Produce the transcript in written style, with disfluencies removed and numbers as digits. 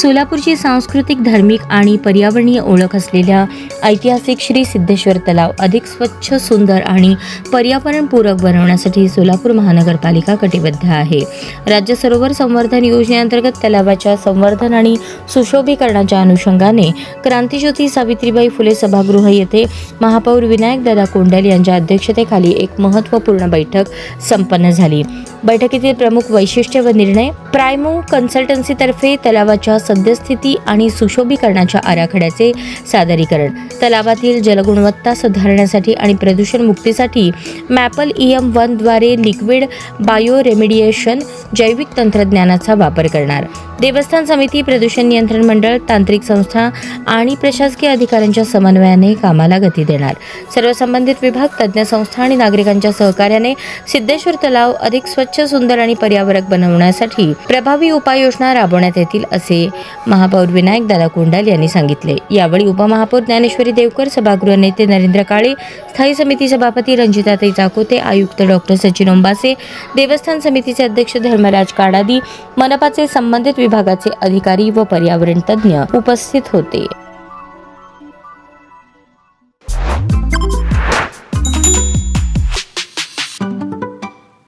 सोलापूरची सांस्कृतिक, धार्मिक आणि पर्यावरणीय ओळख असलेल्या ऐतिहासिक श्री सिद्धेश्वर तलाव अधिक स्वच्छ, सुंदर आणि पर्यावरणपूरक बनवण्यासाठी सोलापूर महानगरपालिका कटिबद्ध आहे. राज्य सरोवर संवर्धन योजनेअंतर्गत तलावाच्या संवर्धन आणि सुशोभीकरणाच्या अनुषंगाने क्रांतीज्योती सावित्रीबाई फुले सभागृह येथे महापौर विनायकदादा कोंडल यांच्या अध्यक्षतेखाली एक महत्त्वपूर्ण बैठक संपन्न झाली. बैठकीतील प्रमुख वैशिष्ट्य व निर्णय: प्रायमो कन्सल्टन्सीतर्फे तलावाच्या सद्यस्थिती आणि सुशोभीकरणाच्या आराखड्याचे सादरीकरण, तलावातील जलगुणवत्ता सुधारण्यासाठी आणि प्रदूषण मुक्तीसाठी मॅपल EM1 द्वारे लिक्विड बायो रेमिडिएशन जैविक तंत्रज्ञानाचा वापर करणार, देवस्थान समिती, प्रदूषण नियंत्रण मंडळ, तांत्रिक संस्था आणि प्रशासकीय अधिकाऱ्यांच्या समन्वयाने कामाला गती देणार. सर्व संबंधित विभाग, तज्ज्ञ संस्था आणि नागरिकांच्या सहकार्याने सिद्धेश्वर तलाव अधिक स्वच्छ, सुंदर आणि पर्यावरण बनवण्यासाठी प्रभावी उपाययोजना राबवण्यात येतील, असे महापौर विनायकदादा कोंडल यांनी सांगितले. यावेळी उपमहापौर ज्ञानेश्वरी देवकर, सभागृह नेते नरेंद्र काळे, स्थायी समिती सभापती रंजिताताई चाकोते, आयुक्त डॉक्टर सचिन ओंबासे, देवस्थान समितीचे अध्यक्ष धर्मराज काडादी, मनपाचे संबंधित विभागाचे अधिकारी व पर्यावरण तज्ज्ञ उपस्थित होते.